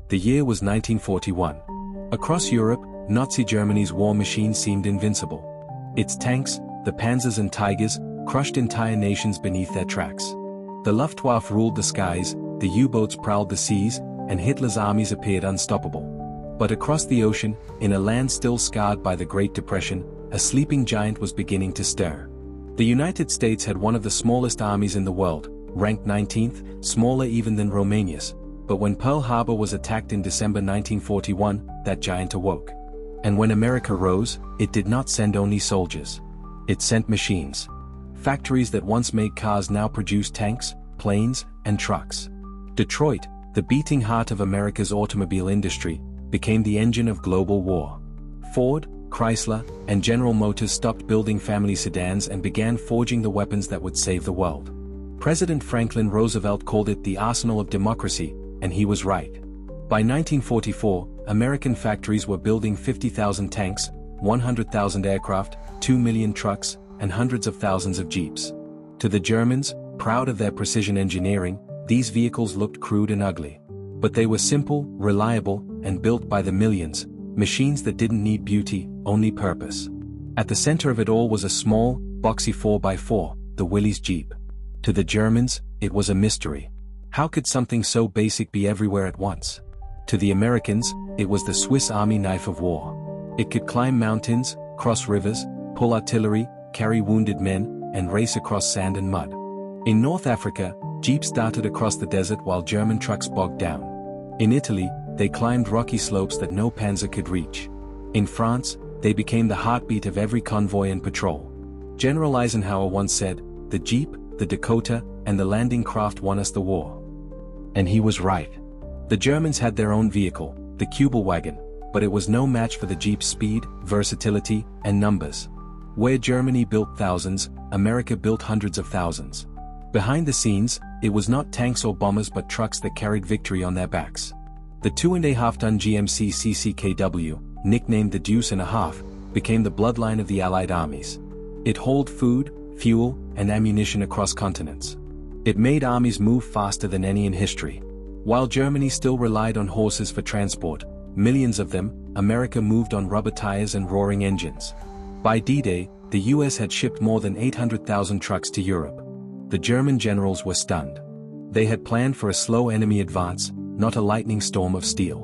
The year was 1941. Across Europe, Nazi Germany's war machine seemed invincible. Its tanks, the Panzers and Tigers, crushed entire nations beneath their tracks. The Luftwaffe ruled the skies, the U-boats prowled the seas, and Hitler's armies appeared unstoppable. But across the ocean, in a land still scarred by the Great Depression, a sleeping giant was beginning to stir. The United States had one of the smallest armies in the world, ranked 19th, smaller even than Romania's. But when Pearl Harbor was attacked in December 1941, that giant awoke. And when America rose, it did not send only soldiers. It sent machines. Factories that once made cars now produce tanks, planes, and trucks. Detroit, the beating heart of America's automobile industry, became the engine of global war. Ford, Chrysler, and General Motors stopped building family sedans and began forging the weapons that would save the world. President Franklin Roosevelt called it the arsenal of democracy, and he was right. By 1944, American factories were building 50,000 tanks, 100,000 aircraft, 2 million trucks, and hundreds of thousands of jeeps. To the Germans, proud of their precision engineering, these vehicles looked crude and ugly. But they were simple, reliable, and built by the millions, machines that didn't need beauty, only purpose. At the center of it all was a small, boxy 4x4, the Willys Jeep. To the Germans, it was a mystery. How could something so basic be everywhere at once? To the Americans, it was the Swiss Army knife of war. It could climb mountains, cross rivers, pull artillery, carry wounded men, and race across sand and mud. In North Africa, jeeps darted across the desert while German trucks bogged down. In Italy, they climbed rocky slopes that no panzer could reach. In France, they became the heartbeat of every convoy and patrol. General Eisenhower once said, "The Jeep, the Dakota, and the landing craft won us the war." And he was right. The Germans had their own vehicle, the Kübelwagen, but it was no match for the Jeep's speed, versatility, and numbers. Where Germany built thousands, America built hundreds of thousands. Behind the scenes, it was not tanks or bombers but trucks that carried victory on their backs. The 2.5-ton GMC CCKW, nicknamed the Deuce and a Half, became the bloodline of the Allied armies. It hauled food, fuel, and ammunition across continents. It made armies move faster than any in history. While Germany still relied on horses for transport, millions of them, America moved on rubber tires and roaring engines. By D-Day, the US had shipped more than 800,000 trucks to Europe. The German generals were stunned. They had planned for a slow enemy advance, not a lightning storm of steel.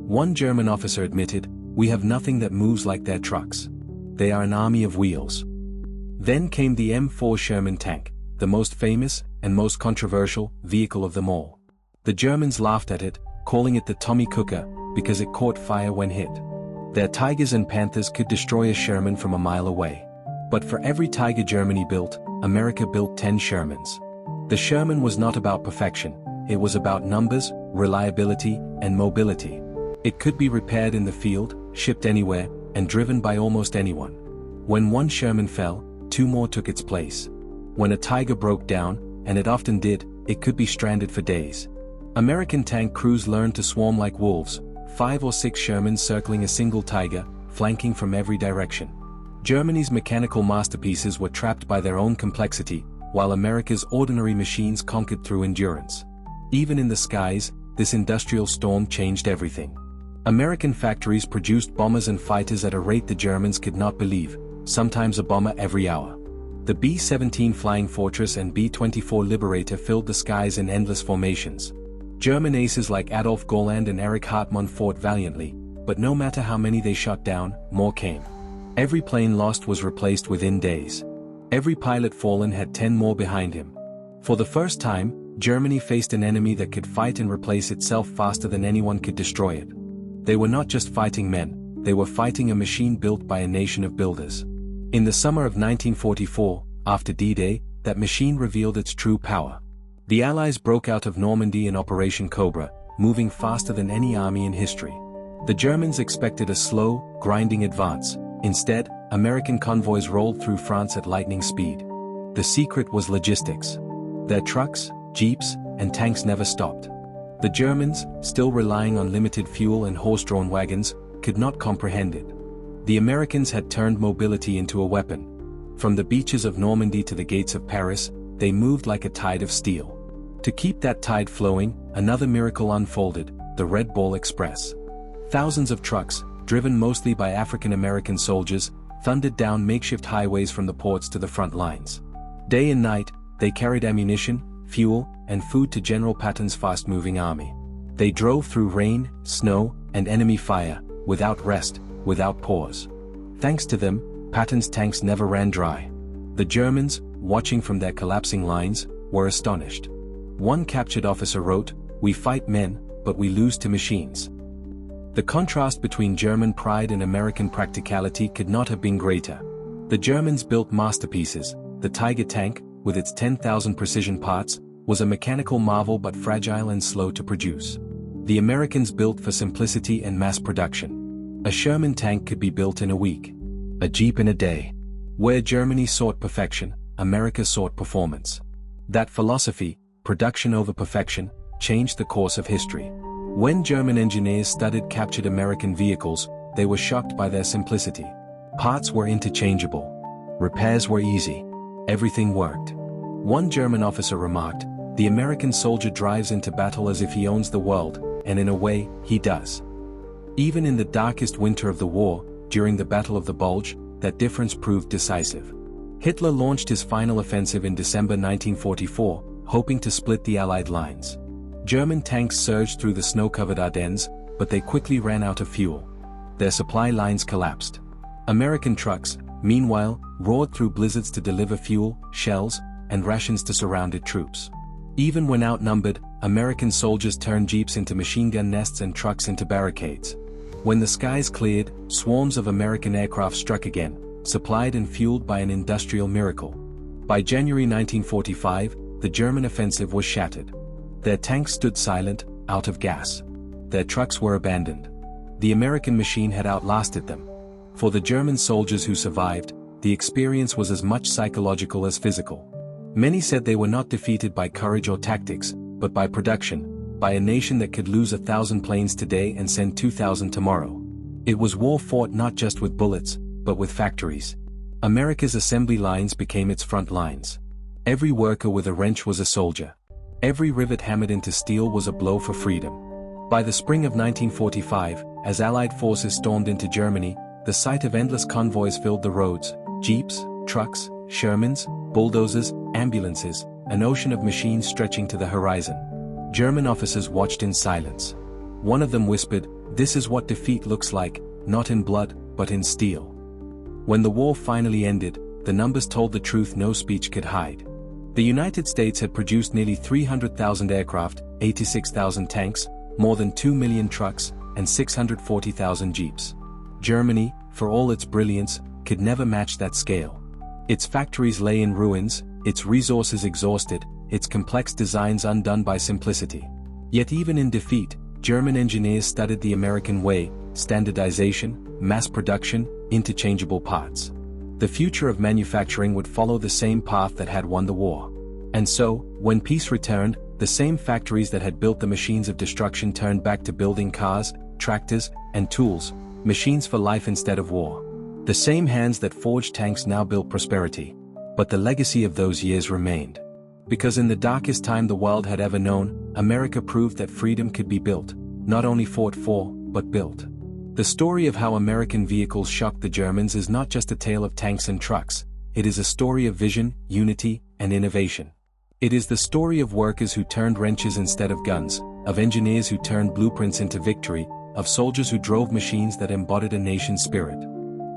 One German officer admitted, "We have nothing that moves like their trucks. They are an army of wheels." Then came the M4 Sherman tank, the most famous and most controversial vehicle of them all. The Germans laughed at it, calling it the Tommy Cooker, because it caught fire when hit. Their Tigers and Panthers could destroy a Sherman from a mile away. But for every Tiger Germany built, America built 10 Shermans. The Sherman was not about perfection, it was about numbers, reliability, and mobility. It could be repaired in the field, shipped anywhere, and driven by almost anyone. When one Sherman fell, 2 more took its place. When a Tiger broke down, and it often did, it could be stranded for days. American tank crews learned to swarm like wolves, 5 or 6 Shermans circling a single Tiger, flanking from every direction. Germany's mechanical masterpieces were trapped by their own complexity, while America's ordinary machines conquered through endurance. Even in the skies, this industrial storm changed everything. American factories produced bombers and fighters at a rate the Germans could not believe, sometimes a bomber every hour. The B-17 Flying Fortress and B-24 Liberator filled the skies in endless formations. German aces like Adolf Goland and Erich Hartmann fought valiantly, but no matter how many they shot down, more came. Every plane lost was replaced within days. Every pilot fallen had 10 more behind him. For the first time, Germany faced an enemy that could fight and replace itself faster than anyone could destroy it. They were not just fighting men, they were fighting a machine built by a nation of builders. In the summer of 1944, after D-Day, that machine revealed its true power. The Allies broke out of Normandy in Operation Cobra, moving faster than any army in history. The Germans expected a slow, grinding advance. Instead, American convoys rolled through France at lightning speed. The secret was logistics. Their trucks, jeeps, and tanks never stopped. The Germans, still relying on limited fuel and horse-drawn wagons, could not comprehend it. The Americans had turned mobility into a weapon. From the beaches of Normandy to the gates of Paris, they moved like a tide of steel. To keep that tide flowing, another miracle unfolded. the Red Ball Express. Thousands of trucks, driven mostly by African American soldiers, thundered down makeshift highways from the ports to the front lines. Day and night, they carried ammunition, fuel, and food to General Patton's fast-moving army. They drove through rain, snow, and enemy fire, without rest, without pause. Thanks to them, Patton's tanks never ran dry. The Germans, watching from their collapsing lines, were astonished. One captured officer wrote, "We fight men, but we lose to machines." The contrast between German pride and American practicality could not have been greater. The Germans built masterpieces. The Tiger tank, with its 10,000 precision parts, was a mechanical marvel but fragile and slow to produce. The Americans built for simplicity and mass production. A Sherman tank could be built in a week. A Jeep in a day. Where Germany sought perfection, America sought performance. That philosophy, production over perfection, changed the course of history. When German engineers studied captured American vehicles, they were shocked by their simplicity. Parts were interchangeable. Repairs were easy. Everything worked. One German officer remarked, "The American soldier drives into battle as if he owns the world, and in a way, he does." Even in the darkest winter of the war, during the Battle of the Bulge, that difference proved decisive. Hitler launched his final offensive in December 1944, hoping to split the Allied lines. German tanks surged through the snow-covered Ardennes, but they quickly ran out of fuel. Their supply lines collapsed. American trucks, meanwhile, roared through blizzards to deliver fuel, shells, and rations to surrounded troops. Even when outnumbered, American soldiers turned jeeps into machine gun nests and trucks into barricades. When the skies cleared, swarms of American aircraft struck again, supplied and fueled by an industrial miracle. By January 1945, the German offensive was shattered. Their tanks stood silent, out of gas. Their trucks were abandoned. The American machine had outlasted them. For the German soldiers who survived, the experience was as much psychological as physical. Many said they were not defeated by courage or tactics, but by production, by a nation that could lose 1,000 planes today and send 2,000 tomorrow. It was war fought not just with bullets, but with factories. America's assembly lines became its front lines. Every worker with a wrench was a soldier. Every rivet hammered into steel was a blow for freedom. By the spring of 1945, as Allied forces stormed into Germany, the sight of endless convoys filled the roads: jeeps, trucks, Shermans, bulldozers, ambulances, an ocean of machines stretching to the horizon. German officers watched in silence. One of them whispered, "This is what defeat looks like, not in blood, but in steel." When the war finally ended, the numbers told the truth no speech could hide. The United States had produced nearly 300,000 aircraft, 86,000 tanks, more than 2 million trucks, and 640,000 jeeps. Germany, for all its brilliance, could never match that scale. Its factories lay in ruins, its resources exhausted, its complex designs undone by simplicity. Yet even in defeat, German engineers studied the American way: standardization, mass production, interchangeable parts. The future of manufacturing would follow the same path that had won the war. And so, when peace returned, the same factories that had built the machines of destruction turned back to building cars, tractors, and tools, machines for life instead of war. The same hands that forged tanks now built prosperity. But the legacy of those years remained. Because in the darkest time the world had ever known, America proved that freedom could be built, not only fought for, but built. The story of how American vehicles shocked the Germans is not just a tale of tanks and trucks, it is a story of vision, unity, and innovation. It is the story of workers who turned wrenches instead of guns, of engineers who turned blueprints into victory, of soldiers who drove machines that embodied a nation's spirit.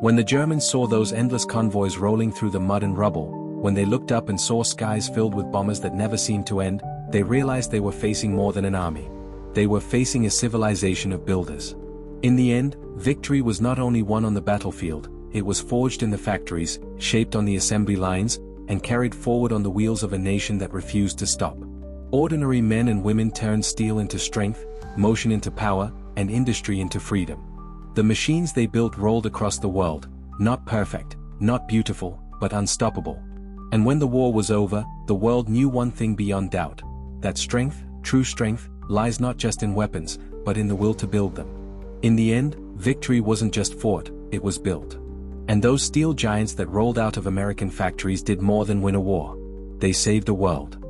When the Germans saw those endless convoys rolling through the mud and rubble, when they looked up and saw skies filled with bombers that never seemed to end, they realized they were facing more than an army. They were facing a civilization of builders. In the end, victory was not only won on the battlefield, it was forged in the factories, shaped on the assembly lines, and carried forward on the wheels of a nation that refused to stop. Ordinary men and women turned steel into strength, motion into power, and industry into freedom. The machines they built rolled across the world, not perfect, not beautiful, but unstoppable. And when the war was over, the world knew one thing beyond doubt: that strength, true strength, lies not just in weapons, but in the will to build them. In the end, victory wasn't just fought, it was built. And those steel giants that rolled out of American factories did more than win a war. They saved the world.